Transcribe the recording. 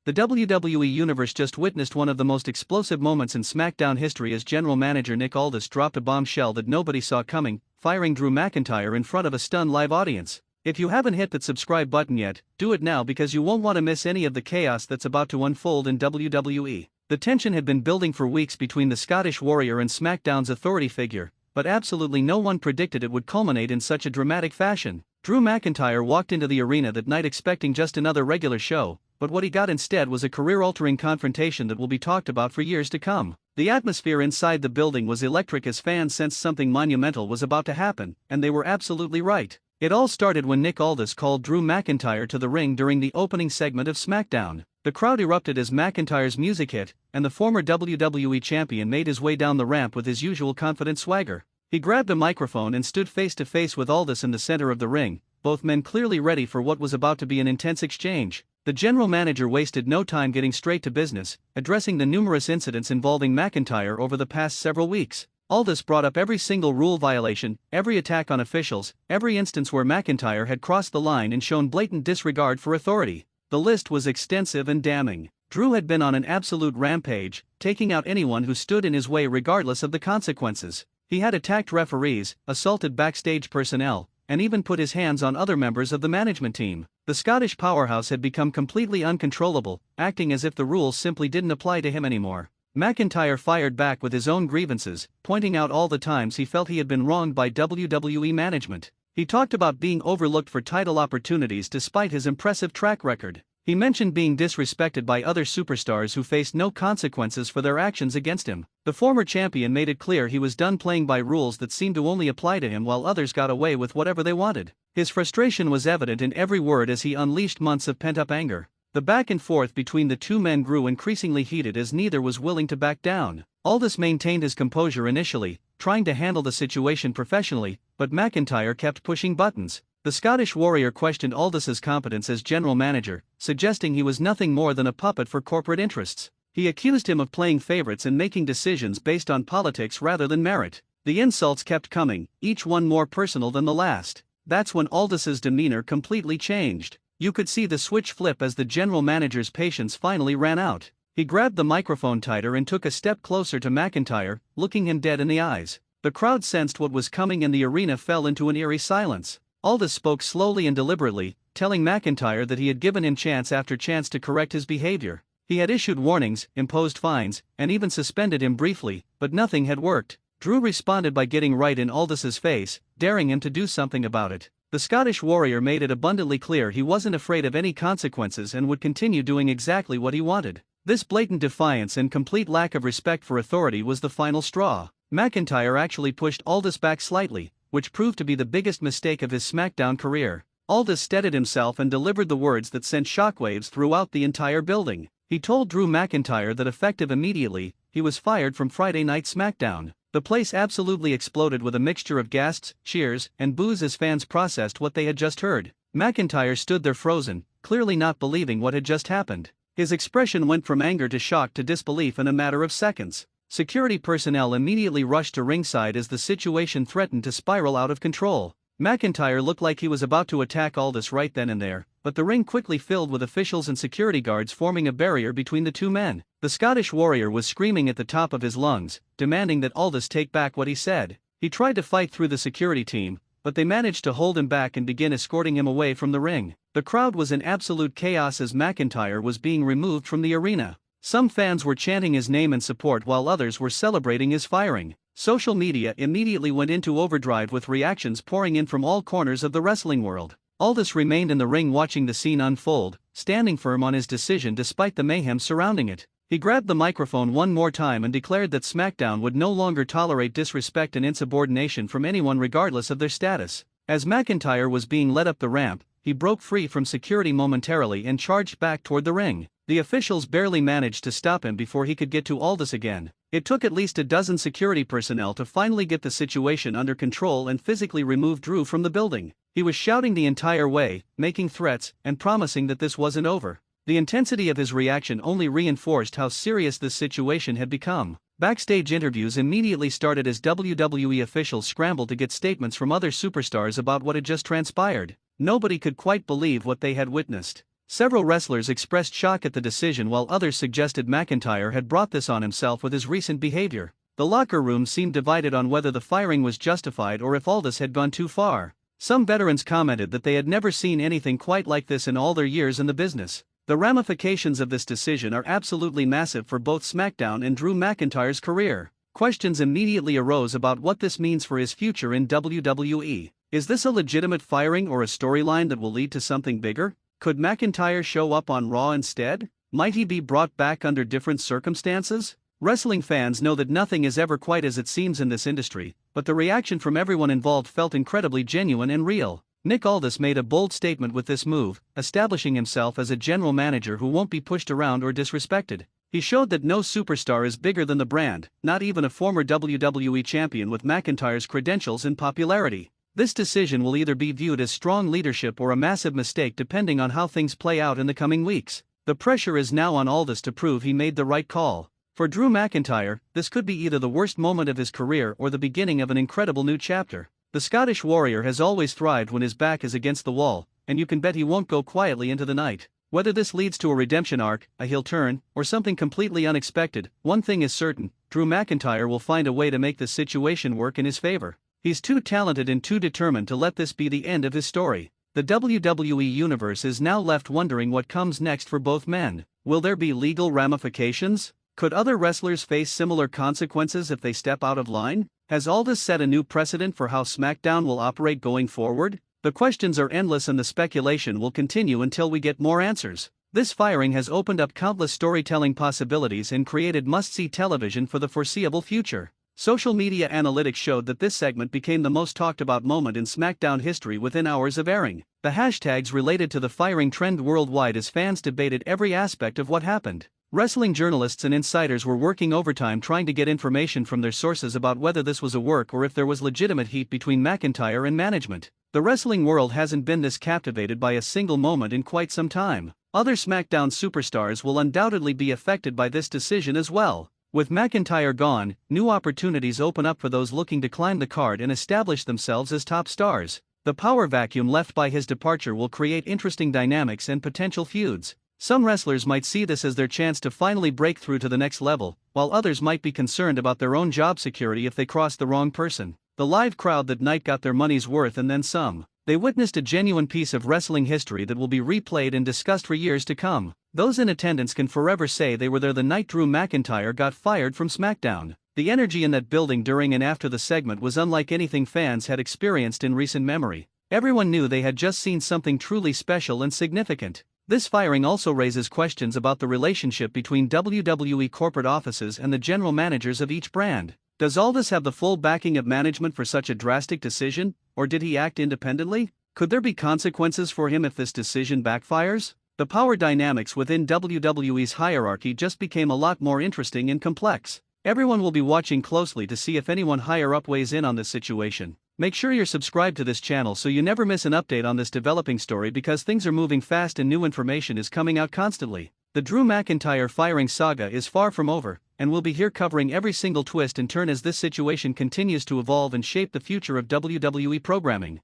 The WWE Universe just witnessed one of the most explosive moments in SmackDown history as General Manager Nick Aldis dropped a bombshell that nobody saw coming, firing Drew McIntyre in front of a stunned live audience. If you haven't hit that subscribe button yet, do it now because you won't want to miss any of the chaos that's about to unfold in WWE. The tension had been building for weeks between the Scottish Warrior and SmackDown's authority figure, but absolutely no one predicted it would culminate in such a dramatic fashion. Drew McIntyre walked into the arena that night expecting just another regular show, but what he got instead was a career-altering confrontation that will be talked about for years to come. The atmosphere inside the building was electric as fans sensed something monumental was about to happen, and they were absolutely right. It all started when Nick Aldis called Drew McIntyre to the ring during the opening segment of SmackDown. The crowd erupted as McIntyre's music hit, and the former WWE champion made his way down the ramp with his usual confident swagger. He grabbed a microphone and stood face to face with Aldis in the center of the ring, both men clearly ready for what was about to be an intense exchange. The general manager wasted no time getting straight to business, addressing the numerous incidents involving McIntyre over the past several weeks. Aldis brought up every single rule violation, every attack on officials, every instance where McIntyre had crossed the line and shown blatant disregard for authority. The list was extensive and damning. Drew had been on an absolute rampage, taking out anyone who stood in his way regardless of the consequences. He had attacked referees, assaulted backstage personnel, and even put his hands on other members of the management team. The Scottish powerhouse had become completely uncontrollable, acting as if the rules simply didn't apply to him anymore. McIntyre fired back with his own grievances, pointing out all the times he felt he had been wronged by WWE management. He talked about being overlooked for title opportunities despite his impressive track record. He mentioned being disrespected by other superstars who faced no consequences for their actions against him. The former champion made it clear he was done playing by rules that seemed to only apply to him while others got away with whatever they wanted. His frustration was evident in every word as he unleashed months of pent-up anger. The back and forth between the two men grew increasingly heated as neither was willing to back down. Aldis maintained his composure initially, trying to handle the situation professionally, but McIntyre kept pushing buttons. The Scottish Warrior questioned Aldis's competence as general manager, suggesting he was nothing more than a puppet for corporate interests. He accused him of playing favorites and making decisions based on politics rather than merit. The insults kept coming, each one more personal than the last. That's when Aldis's demeanor completely changed. You could see the switch flip as the general manager's patience finally ran out. He grabbed the microphone tighter and took a step closer to McIntyre, looking him dead in the eyes. The crowd sensed what was coming and the arena fell into an eerie silence. Aldis spoke slowly and deliberately, telling McIntyre that he had given him chance after chance to correct his behavior. He had issued warnings, imposed fines, and even suspended him briefly, but nothing had worked. Drew responded by getting right in Aldis's face, daring him to do something about it. The Scottish Warrior made it abundantly clear he wasn't afraid of any consequences and would continue doing exactly what he wanted. This blatant defiance and complete lack of respect for authority was the final straw. McIntyre actually pushed Aldis back slightly, which proved to be the biggest mistake of his SmackDown career. Aldis steadied himself and delivered the words that sent shockwaves throughout the entire building. He told Drew McIntyre that effective immediately, he was fired from Friday Night SmackDown. The place absolutely exploded with a mixture of gasps, cheers, and boos as fans processed what they had just heard. McIntyre stood there frozen, clearly not believing what had just happened. His expression went from anger to shock to disbelief in a matter of seconds. Security personnel immediately rushed to ringside as the situation threatened to spiral out of control. McIntyre looked like he was about to attack Aldis right then and there, but the ring quickly filled with officials and security guards forming a barrier between the two men. The Scottish Warrior was screaming at the top of his lungs, demanding that Aldis take back what he said. He tried to fight through the security team, but they managed to hold him back and begin escorting him away from the ring. The crowd was in absolute chaos as McIntyre was being removed from the arena. Some fans were chanting his name in support while others were celebrating his firing. Social media immediately went into overdrive with reactions pouring in from all corners of the wrestling world. Aldis remained in the ring watching the scene unfold, standing firm on his decision despite the mayhem surrounding it. He grabbed the microphone one more time and declared that SmackDown would no longer tolerate disrespect and insubordination from anyone regardless of their status. As McIntyre was being led up the ramp, he broke free from security momentarily and charged back toward the ring. The officials barely managed to stop him before he could get to Aldis again. It took at least a dozen security personnel to finally get the situation under control and physically remove Drew from the building. He was shouting the entire way, making threats, and promising that this wasn't over. The intensity of his reaction only reinforced how serious this situation had become. Backstage interviews immediately started as WWE officials scrambled to get statements from other superstars about what had just transpired. Nobody could quite believe what they had witnessed. Several wrestlers expressed shock at the decision while others suggested McIntyre had brought this on himself with his recent behavior. The locker room seemed divided on whether the firing was justified or if Aldis had gone too far. Some veterans commented that they had never seen anything quite like this in all their years in the business. The ramifications of this decision are absolutely massive for both SmackDown and Drew McIntyre's career. Questions immediately arose about what this means for his future in WWE. Is this a legitimate firing or a storyline that will lead to something bigger? Could McIntyre show up on Raw instead? Might he be brought back under different circumstances? Wrestling fans know that nothing is ever quite as it seems in this industry, but the reaction from everyone involved felt incredibly genuine and real. Nick Aldis made a bold statement with this move, establishing himself as a general manager who won't be pushed around or disrespected. He showed that no superstar is bigger than the brand, not even a former WWE champion with McIntyre's credentials and popularity. This decision will either be viewed as strong leadership or a massive mistake depending on how things play out in the coming weeks. The pressure is now on Aldis to prove he made the right call. For Drew McIntyre, this could be either the worst moment of his career or the beginning of an incredible new chapter. The Scottish Warrior has always thrived when his back is against the wall, and you can bet he won't go quietly into the night. Whether this leads to a redemption arc, a heel turn, or something completely unexpected, one thing is certain: Drew McIntyre will find a way to make this situation work in his favor. He's too talented and too determined to let this be the end of his story. The WWE Universe is now left wondering what comes next for both men. Will there be legal ramifications? Could other wrestlers face similar consequences if they step out of line? Has Aldis set a new precedent for how SmackDown will operate going forward? The questions are endless and the speculation will continue until we get more answers. This firing has opened up countless storytelling possibilities and created must-see television for the foreseeable future. Social media analytics showed that this segment became the most talked about moment in SmackDown history within hours of airing. The hashtags related to the firing trend worldwide as fans debated every aspect of what happened. Wrestling journalists and insiders were working overtime trying to get information from their sources about whether this was a work or if there was legitimate heat between McIntyre and management. The wrestling world hasn't been this captivated by a single moment in quite some time. Other SmackDown superstars will undoubtedly be affected by this decision as well. With McIntyre gone, new opportunities open up for those looking to climb the card and establish themselves as top stars. The power vacuum left by his departure will create interesting dynamics and potential feuds. Some wrestlers might see this as their chance to finally break through to the next level, while others might be concerned about their own job security if they cross the wrong person. The live crowd that night got their money's worth and then some. They witnessed a genuine piece of wrestling history that will be replayed and discussed for years to come. Those in attendance can forever say they were there the night Drew McIntyre got fired from SmackDown. The energy in that building during and after the segment was unlike anything fans had experienced in recent memory. Everyone knew they had just seen something truly special and significant. This firing also raises questions about the relationship between WWE corporate offices and the general managers of each brand. Does Aldis have the full backing of management for such a drastic decision, or did he act independently? Could there be consequences for him if this decision backfires? The power dynamics within WWE's hierarchy just became a lot more interesting and complex. Everyone will be watching closely to see if anyone higher up weighs in on this situation. Make sure you're subscribed to this channel so you never miss an update on this developing story because things are moving fast and new information is coming out constantly. The Drew McIntyre firing saga is far from over, and we'll be here covering every single twist and turn as this situation continues to evolve and shape the future of WWE programming.